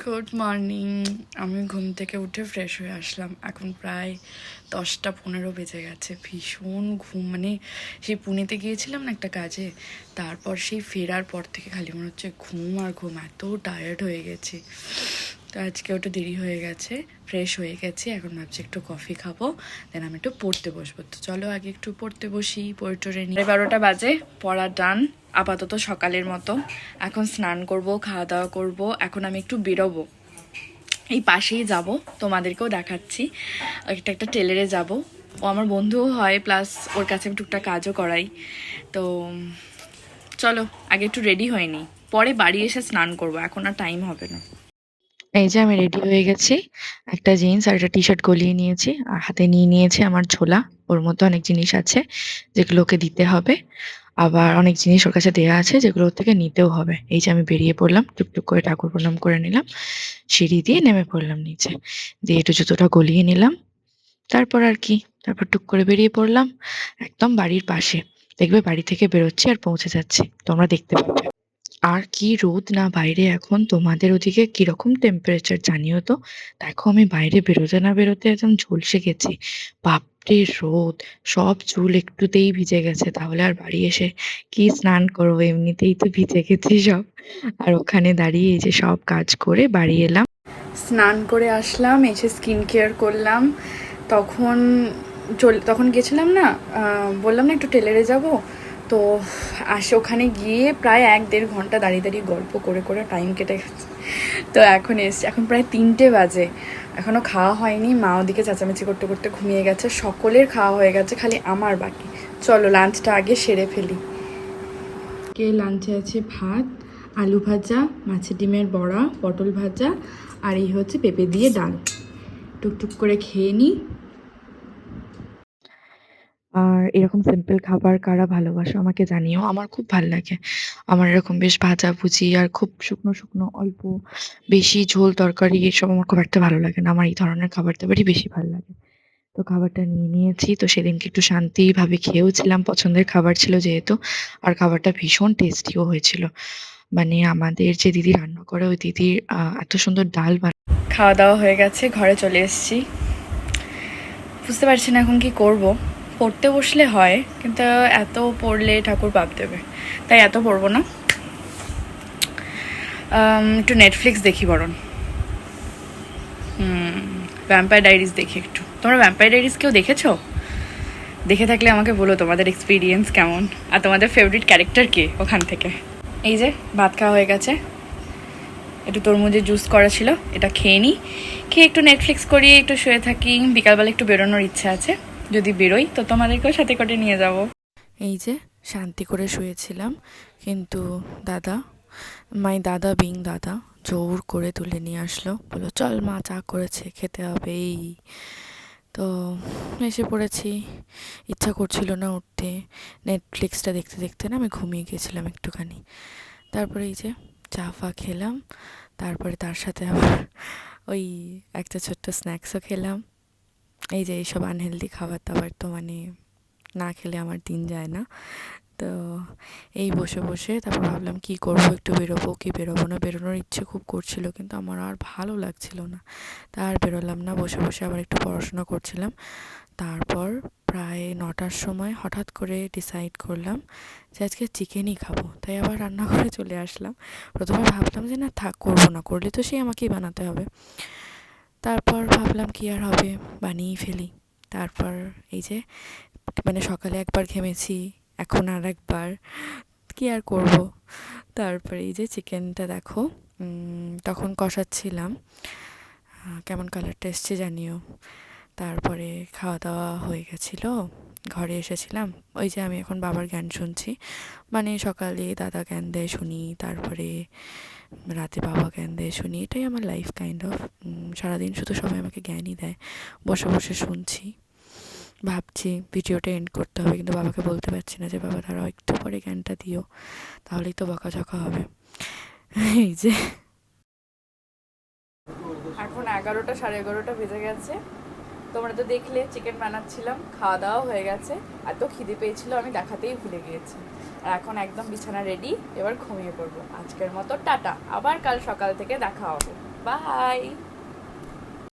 Good morning. আমি ঘুম থেকে উঠে ফ্রেশ হয়ে আসলাম। এখন প্রায় 10টা 15 বেজে গেছে। ভীষণ ঘুম, মানে সেই পুনেতে গিয়েছিলাম না একটা কাজে, তারপর সেই ফেরার পর থেকে খালি মনে হচ্ছে ঘুম আর ঘুম, এত টায়ার্ড হয়ে গেছি। তো আজকে একটু দেরি হয়ে গেছে, ফ্রেশ হয়ে গেছি। এখন ভাবছি একটু কফি খাবো, দেন আমি একটু পড়তে বসবো। তো চলো আগে একটু পড়তে বসি, পড়ে টরে নিই। 12টা বাজে, পড়া ডান আপাতত সকালের মতো। এখন স্নান করব, খাওয়া দাওয়া করব। এখন আমি একটু বেরোবো, এই পাশেই যাব, তোমাদেরকেও দেখাচ্ছি। একটা টেলারে যাব, ও আমার বন্ধুও হয়, প্লাস ওর কাছে আমি টুকটাক কাজও করাই। তো চলো আগে একটু রেডি হয়ে নিই, পরে বাড়ি এসে স্নান করব, এখন আর টাইম হবে না। এই যে আমি রেডি হয়ে গেছি। একটা জিন্স আর একটা টি-শার্ট গলিয়ে নিয়েছি আর হাতে নিয়ে নিয়েছি আমার ঝোলা। ওর মধ্যে অনেক জিনিস আছে যেগুলো ওকে দিতে হবে। আবার অনেক জিনিস ওর কাছে দেয়া আছে যেগুলো ওর থেকে নিতেও হবে। এই যে আমি বেরিয়ে পড়লাম, টুকটুক করে ঠাকুর প্রণাম করে নিলাম। সিঁড়ি দিয়ে নেমে পড়লাম নিচে। দিয়ে একটু জুতোটা গলিয়ে নিলাম। তারপর আর কি, তারপর টুক করে বেরিয়ে পড়লাম একদম বাড়ির পাশে। দেখবে বাড়ি থেকে বেরোচ্ছি আর পৌঁছে যাচ্ছি। তোমরা দেখতে পাবে। আর কি রোদ না বাইরে এখন! তোমাদের ওদিকে কিরকম টেম্পারেচার জানিও তো। দেখো আমি বাইরে বেরোতে না বেরোতে একদম ঝলসে গেছি। বাপরে রোদ! সব চুল একটুতেই ভিজে গেছে, তাহলে আর বাড়ি এসে কি স্নান করবো, এমনিতেই তো ভিজে গেছি সব। আর ওখানে দাঁড়িয়ে এই যে সব কাজ করে বাড়ি এলাম। স্নান করে আসলাম, এসে স্কিন কেয়ার করলাম। তখন তখন গেছিলাম না, বললাম না একটু টেলারে যাব। তো ওখানে গিয়ে প্রায় 1-1.5 ঘন্টা দাঁড়িয়ে দাঁড়িয়ে গল্প করে করে টাইম কেটে গেছে। তো এখন এসছি, এখন প্রায় 3টে বাজে, এখনও খাওয়া হয়নি। মা ওদিকে চেঁচামেচি করতে করতে ঘুমিয়ে গেছে। সকলের খাওয়া হয়ে গেছে, খালি আমার বাকি। চলো লাঞ্চটা আগে সেরে ফেলি। লাঞ্চে আছে ভাত, আলু ভাজা, মাছের ডিমের বড়া, পটল ভাজা, আর এই হচ্ছে পেঁপে দিয়ে ডাল। টুকটুক করে খেয়ে নিই। আর এরকম সিম্পল খাবার কারা ভালোবাসো আমাকে জানিও, আমার খুব ভাল লাগে। আমার এরকম বেশ ভাজাভুজি আর খুব শুকনো শুকনো অল্প বেশি ঝোল তরকারি এসব আমার খুব একটা ভালো লাগে না। আমার এই ধরনের খাবার দাবারই বেশি ভালো লাগে। তো খাবারটা নিয়ে নিয়েছি, তো সেদিনকে একটু শান্তিভাবে খেয়েও ছিলাম, পছন্দের খাবার ছিল যেহেতু। আর খাবারটা ভীষণ টেস্টিও হয়েছিল। মানে আমাদের যে দিদি রান্না করে ওই দিদির এত সুন্দর ডাল খাওয়া দাওয়া হয়ে গেছে, ঘরে চলে এসেছি। বুঝতে পারছি না এখন কি করব। পড়তে বসলে হয়, কিন্তু এত পড়লে ঠাকুর পাপ দেবে, তাই এত পড়বো না। একটু নেটফ্লিক্স দেখি বরং। ভ্যাম্পায়ার ডায়েরিজ দেখি একটু। তোমরা ভ্যাম্পায়ার ডায়েরিজ কেউ দেখেছো? দেখে থাকলে আমাকে বলো তোমাদের এক্সপিরিয়েন্স কেমন, আর তোমাদের ফেভারিট ক্যারেক্টার কে ওখান থেকে। এই যে ভাত খাওয়া হয়ে গেছে, একটু তরমুজের জুস করা ছিল, এটা খেয়ে নিই। খেয়ে একটু নেটফ্লিক্স করি, একটু শুয়ে থাকি। বিকালবেলা একটু বেরোনোর ইচ্ছা আছে, যদি বেরোই তো তোমাদেরকেও সাথে করে নিয়ে যাব। এই যে শান্তি করে শুয়েছিলাম, কিন্তু দাদা দাদা দাদা জোর করে তুলে নিয়ে আসলো, বললো চল মা চা করেছে খেতে হবে। এই তো এসে পড়েছি, ইচ্ছা করছিল না উঠতে। নেটফ্লিক্সটা দেখতে দেখতে না আমি ঘুমিয়ে গেছিলাম একটুখানি। তারপরে এই যে চা ফা খেলাম, তারপরে তার সাথে আবার ওই একটা ছোট্ট স্ন্যাক্সও খেলাম। এই যে এইসব আনহেলদি খাবার দাবার তো মানে না খেলে আমার দিন যায় না। তো এই বসে বসে তারপর ভাবলাম কি করবো, একটু বেরোবো কি বেরোবো না। বেরোনোর ইচ্ছে খুব করছিল, কিন্তু আমার আর ভালো লাগছিল না, তা আর বেরোলাম না। বসে বসে আবার একটু পড়াশোনা করছিলাম। তারপর প্রায় 9টার সময় হঠাৎ করে ডিসাইড করলাম যে আজকে চিকেনই খাবো, তাই আবার রান্নাঘরে চলে আসলাম। প্রথমে ভাবলাম যে না থাক, করবো না, করলে তো সেই আমাকেই বানাতে হবে। তারপর ভাবলাম কি আর হবে, বানিয়েই ফেলি। তারপর এই যে মানে সকালে একবার ঘেমেছি, এখন আর একবার, কি আর করব। তারপরে এই যে চিকেনটা দেখো, তখন কষাচ্ছিলাম, কেমন কালারটা এসছে জানিও। তারপরে খাওয়া দাওয়া হয়ে গেছিলো, ঘরে এসেছিলাম। ওই যে আমি এখন বাবার জ্ঞান শুনছি, মানে সকালে দাদা জ্ঞান দেয় শুনি, তারপরে রাতে বাবা জ্ঞান দেয় শুনি। এটাই আমার লাইফ কাইন্ড অফ। সারাদিন শুধু সবাই আমাকে জ্ঞানই দেয়, বসে বসে শুনছি। ভাবছি ভিডিওটা এন্ড করতে হবে, কিন্তু বাবাকে বলতে পারছি না যে বাবা দাঁড়াও একটু পরে জ্ঞানটা দিও, তাহলেই তো বকাঝকা হবে। এই যে এখন 11টা 11:30 বেজে গেছে। তোমরা তো দেখলে চিকেন বানাচ্ছিলাম, খাওয়া দাওয়া হয়ে গেছে। এত খিদে পেয়েছিল আমি দেখাতেই ভুলে গিয়েছি। আর এখন একদম বিছানা রেডি, এবার ঘুমিয়ে পড়বো। আজকের মতো টাটা, আবার কাল সকাল থেকে দেখা হবে। বাই।